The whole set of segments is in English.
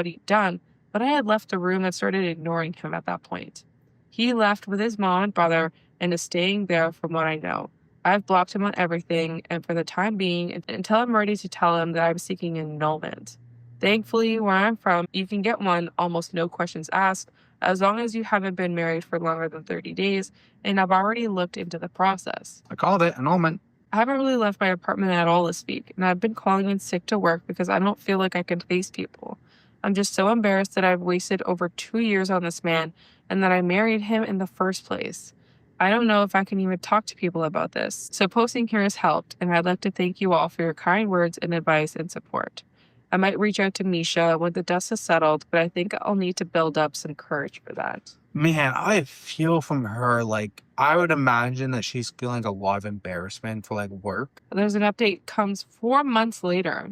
what he'd done, but I had left the room and started ignoring him at that point. He left with his mom and brother and is staying there from what I know. I've blocked him on everything, and for the time being, until I'm ready to tell him that I'm seeking an annulment. Thankfully, where I'm from, you can get one almost no questions asked, as long as you haven't been married for longer than 30 days, and I've already looked into the process. I called it annulment. I haven't really left my apartment at all this week, and I've been calling in sick to work because I don't feel like I can face people. I'm just so embarrassed that I've wasted over 2 years on this man and that I married him in the first place. I don't know if I can even talk to people about this, so posting here has helped, and I'd like to thank you all for your kind words and advice and support. I might reach out to Misha when the dust has settled, but I think I'll need to build up some courage for that. Man, I feel from her. Like, I would imagine that she's feeling a lot of embarrassment for like work. There's an update comes 4 months later.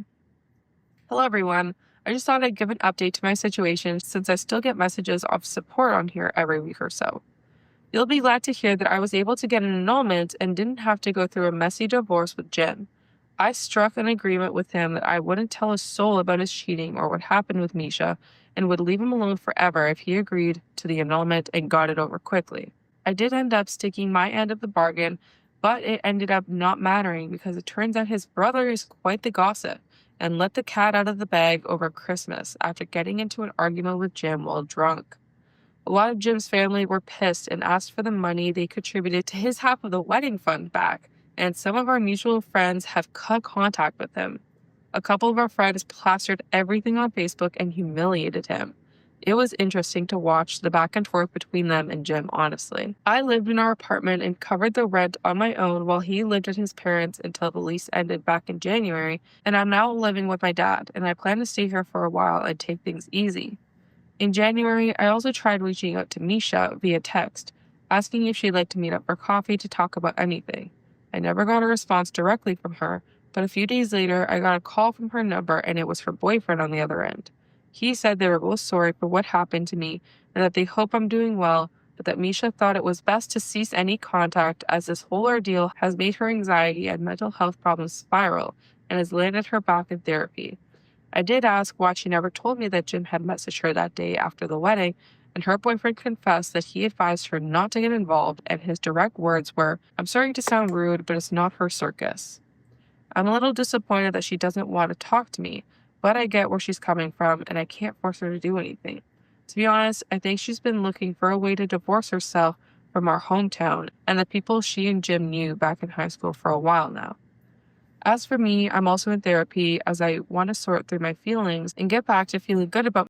Hello, everyone. I just thought I'd give an update to my situation since I still get messages of support on here every week or so. You'll be glad to hear that I was able to get an annulment and didn't have to go through a messy divorce with Jim. I struck an agreement with him that I wouldn't tell a soul about his cheating or what happened with Misha and would leave him alone forever if he agreed to the annulment and got it over quickly. I did end up sticking my end of the bargain, but it ended up not mattering because it turns out his brother is quite the gossip and let the cat out of the bag over Christmas after getting into an argument with Jim while drunk. A lot of Jim's family were pissed and asked for the money they contributed to his half of the wedding fund back, and some of our mutual friends have cut contact with him. A couple of our friends plastered everything on Facebook and humiliated him. It was interesting to watch the back and forth between them and Jim, honestly. I lived in our apartment and covered the rent on my own while he lived at his parents' until the lease ended back in January, and I'm now living with my dad, and I plan to stay here for a while and take things easy. In January, I also tried reaching out to Misha via text, asking if she'd like to meet up for coffee to talk about anything. I never got a response directly from her, but a few days later, I got a call from her number and it was her boyfriend on the other end. He said they were both sorry for what happened to me and that they hope I'm doing well, but that Misha thought it was best to cease any contact as this whole ordeal has made her anxiety and mental health problems spiral and has landed her back in therapy. I did ask why she never told me that Jim had messaged her that day after the wedding, and her boyfriend confessed that he advised her not to get involved, and his direct words were, "I'm sorry to sound rude, but it's not her circus." I'm a little disappointed that she doesn't want to talk to me, but I get where she's coming from, and I can't force her to do anything. To be honest, I think she's been looking for a way to divorce herself from our hometown and the people she and Jim knew back in high school for a while now. As for me, I'm also in therapy as I want to sort through my feelings and get back to feeling good about